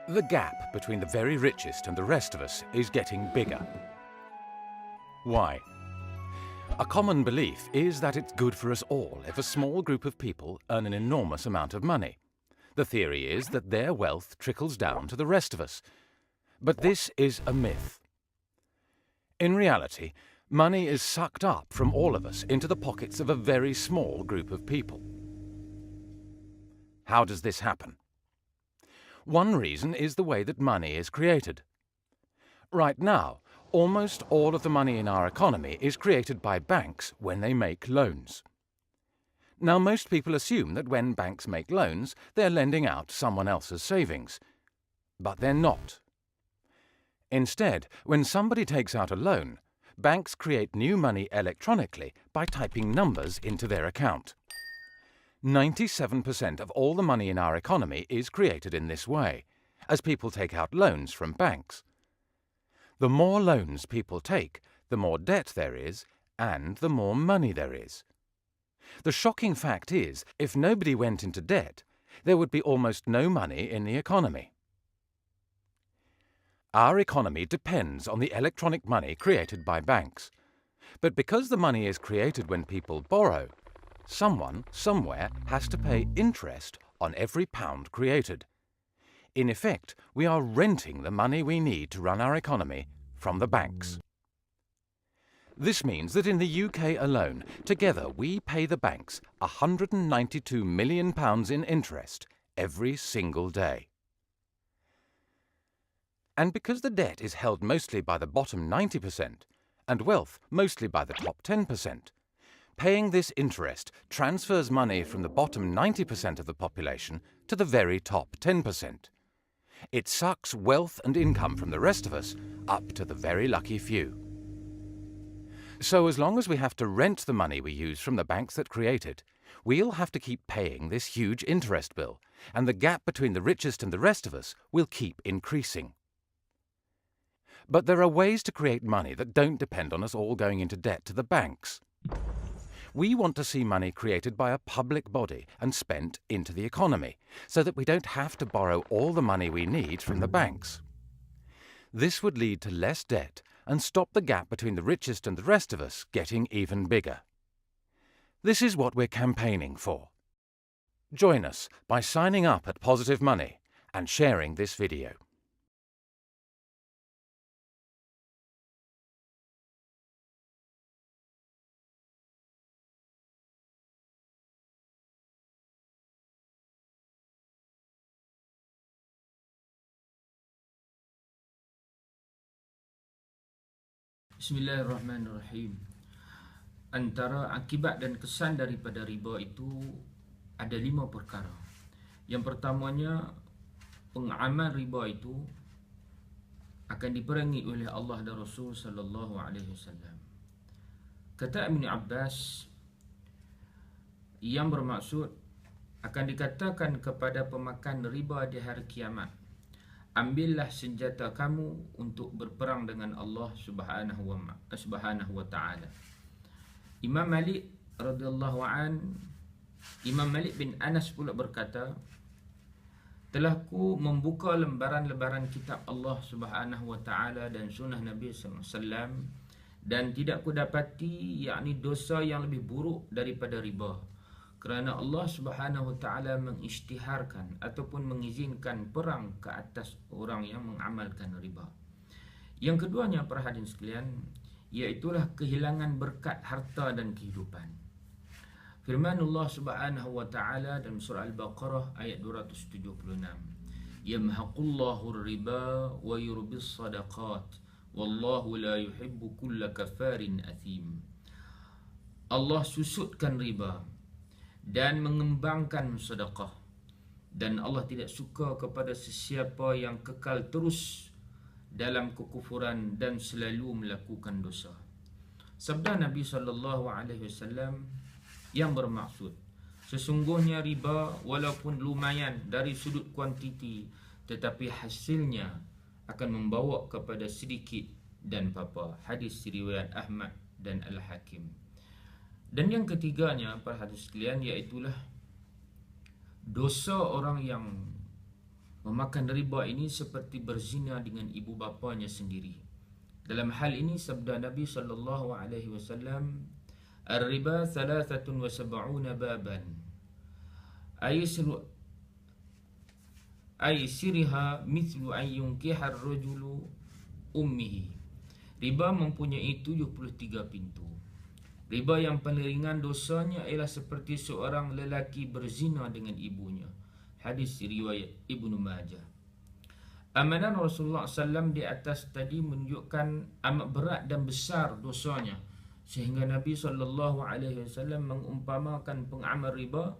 The gap between the very richest and the rest of us is getting bigger. Why? A common belief is that it's good for us all if a small group of people earn an enormous amount of money. The theory is that their wealth trickles down to the rest of us. But this is a myth. In reality, money is sucked up from all of us into the pockets of a very small group of people. How does this happen? One reason is the way that money is created. Right now, almost all of the money in our economy is created by banks when they make loans. Now, most people assume that when banks make loans, they're lending out someone else's savings. But they're not. Instead, when somebody takes out a loan, banks create new money electronically by typing numbers into their account. 97% of all the money in our economy is created in this way, as people take out loans from banks. The more loans people take, the more debt there is, and the more money there is. The shocking fact is, if nobody went into debt, there would be almost no money in the economy. Our economy depends on the electronic money created by banks. But because the money is created when people borrow, someone, somewhere, has to pay interest on every pound created. In effect, we are renting the money we need to run our economy from the banks. This means that in the UK alone, together we pay the banks £192 million in interest every single day. And because the debt is held mostly by the bottom 90% and wealth mostly by the top 10%, paying this interest transfers money from the bottom 90% of the population to the very top 10%. It sucks wealth and income from the rest of us up to the very lucky few. So as long as we have to rent the money we use from the banks that create it, we'll have to keep paying this huge interest bill, and the gap between the richest and the rest of us will keep increasing. But there are ways to create money that don't depend on us all going into debt to the banks. We want to see money created by a public body and spent into the economy, so that we don't have to borrow all the money we need from the banks. This would lead to less debt and stop the gap between the richest and the rest of us getting even bigger. This is what we're campaigning for. Join us by signing up at Positive Money and sharing this video. Bismillahirrahmanirrahim. Antara akibat dan kesan daripada riba itu ada 5 perkara. Yang pertamanya, pengamal riba itu akan diperangi oleh Allah dan Rasul sallallahu alaihi wasallam. Kata Ibn Abbas, yang bermaksud akan dikatakan kepada pemakan riba di hari kiamat, ambillah senjata kamu untuk berperang dengan Allah Subhanahu wa taala. Imam Malik radhiyallahu Imam Malik bin Anas pula berkata, telah ku membuka lembaran-lembaran kitab Allah Subhanahu wa taala dan sunnah Nabi sallallahu alaihi wasallam, dan tidak ku dapati yakni dosa yang lebih buruk daripada riba. Kerana Allah Subhanahu wa taala mengisytiharkan ataupun mengizinkan perang ke atas orang yang mengamalkan riba. Yang keduanya, para hadirin sekalian, iaitulah kehilangan berkat harta dan kehidupan. Firman Allah Subhanahu wa taala dalam surah Al-Baqarah ayat 276. Yamhaqullahu riba wa yurbis sadaqat wallahu la yuhibbu kulla kafarin athim. Allah susutkan riba dan mengembangkan sedekah, dan Allah tidak suka kepada sesiapa yang kekal terus dalam kekufuran dan selalu melakukan dosa. Sabda Nabi sallallahu alaihi wasallam yang bermaksud, sesungguhnya riba walaupun lumayan dari sudut kuantiti, tetapi hasilnya akan membawa kepada sedikit dan papa. Hadis riwayat Ahmad dan Al-Hakim. Dan yang ketiganya, para hadirin sekalian, iaitulah dosa orang yang Memakan riba ini seperti berzina dengan ibu bapanya sendiri. Dalam hal ini sabda Nabi sallallahu alaihi wasallam, "Ar-riba 73 baban. Aysiriha mithlu an yunkiha ar-rajulu ummihi." Riba mempunyai 73 pintu. Riba yang paling ringan dosanya ialah seperti seorang lelaki berzina dengan ibunya. Hadis riwayat Ibnu Majah. Amalan Rasulullah SAW di atas tadi menunjukkan amat berat dan besar dosanya, sehingga Nabi SAW mengumpamakan pengamal riba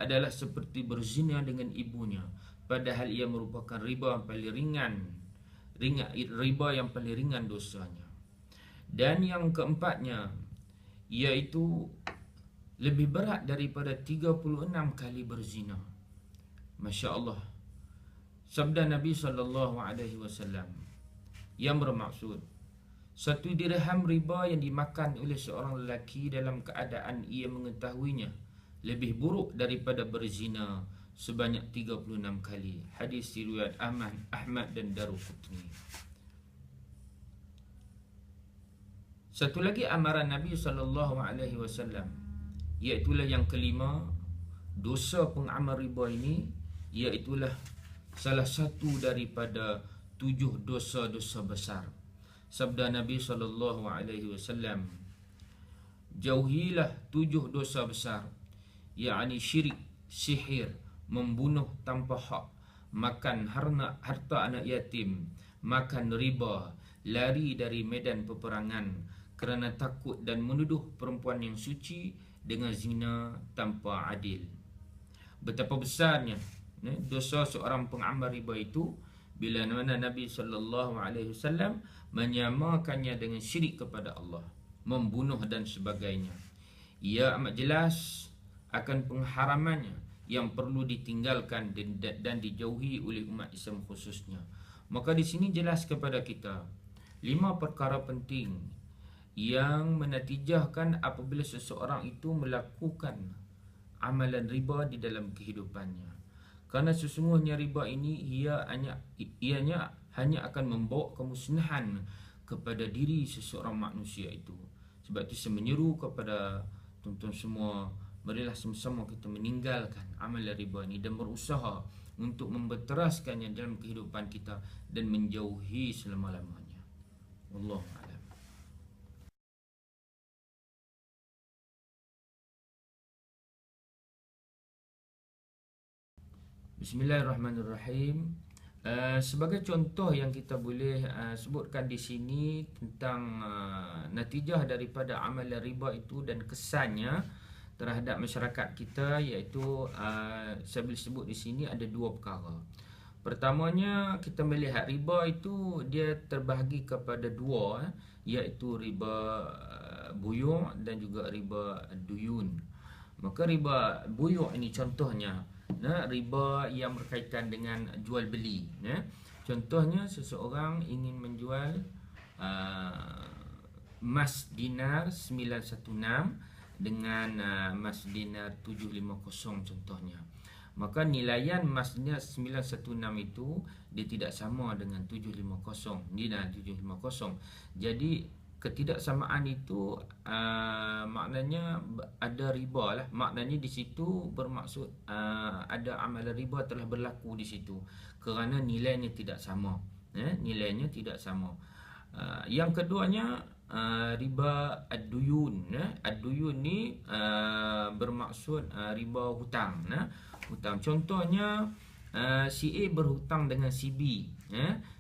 adalah seperti berzina dengan ibunya, padahal ia merupakan riba yang paling ringan dosanya. Dan yang keempatnya, iaitu lebih berat daripada 36 kali berzina. Masya Allah. Sabda Nabi SAW yang bermaksud, 1 dirham riba yang dimakan oleh seorang lelaki dalam keadaan ia mengetahuinya lebih buruk daripada berzina sebanyak 36 kali. Hadis riwayat Ahmad dan Daruqutni. Satu lagi amaran Nabi SAW, iaitulah yang kelima, dosa pengamal riba ini iaitulah salah satu daripada 7 dosa-dosa besar. Sabda Nabi SAW, jauhilah 7 dosa besar, yakni syirik, sihir, membunuh tanpa hak, makan harta anak yatim, makan riba, lari dari medan peperangan kerana takut dan menuduh perempuan yang suci dengan zina tanpa adil. Betapa besarnya dosa seorang pengamal riba itu bila mana Nabi SAW menyamakannya dengan syirik kepada Allah, membunuh dan sebagainya. Ia amat jelas akan pengharamannya yang perlu ditinggalkan dan dijauhi oleh umat Islam khususnya. Maka di sini jelas kepada kita 5 perkara penting yang menatijahkan apabila seseorang itu melakukan amalan riba di dalam kehidupannya. Kerana sesungguhnya riba ini ianya hanya akan membawa kemusnahan kepada diri seseorang manusia itu. Sebab itu saya menyeru kepada tuan-tuan semua, marilah sama-sama kita meninggalkan amalan riba ini dan berusaha untuk memberteraskannya dalam kehidupan kita dan menjauhi selama-lamanya. Wallahu a'lam. Bismillahirrahmanirrahim. Sebagai contoh yang kita boleh sebutkan di sini tentang natijah daripada amalan riba itu dan kesannya terhadap masyarakat kita, iaitu saya boleh sebut di sini ada 2 perkara. Pertamanya, kita melihat riba itu dia terbahagi kepada 2, iaitu riba buyu' dan juga riba duyun. Maka riba buyu' ini contohnya riba yang berkaitan dengan jual beli. Contohnya, seseorang ingin menjual emas dinar 916 dengan emas dinar 750 contohnya. Maka nilaian emasnya 916 itu dia tidak sama dengan 750, dinar 750. Jadi ketidaksamaan itu maknanya ada riba lah. Maknanya di situ bermaksud ada amalan riba telah berlaku di situ kerana nilainya tidak sama. Nilainya tidak sama. Yang keduanya riba ad-duyun. Ad-duyun ni bermaksud riba hutang. Hutang. Contohnya, si A berhutang dengan si B.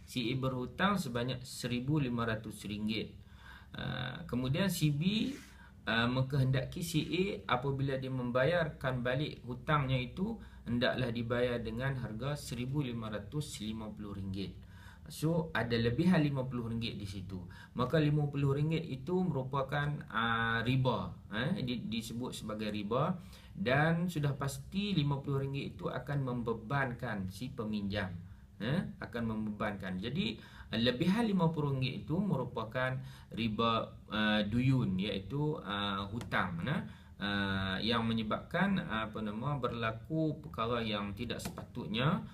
Si A berhutang sebanyak RM1,500. Kemudian si B mengkehendaki si A apabila dia membayarkan balik hutangnya itu hendaklah dibayar dengan harga RM1,550. So ada lebihan RM50 di situ. Maka RM50 itu merupakan riba, disebut sebagai riba, dan sudah pasti RM50 itu akan membebankan si peminjam, akan membebankan. Jadi lebihan RM50 itu merupakan riba duyun, iaitu hutang, yang menyebabkan berlaku perkara yang tidak sepatutnya,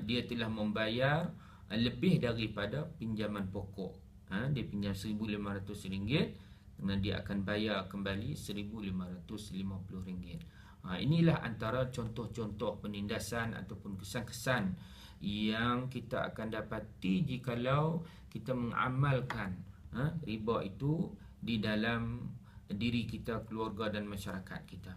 dia telah membayar lebih daripada pinjaman pokok. Dia pinjam RM1,500, dan dia akan bayar kembali RM1,550. Inilah antara contoh-contoh penindasan ataupun kesan-kesan yang kita akan dapati jikalau kita mengamalkan riba itu di dalam diri kita, keluarga dan masyarakat kita.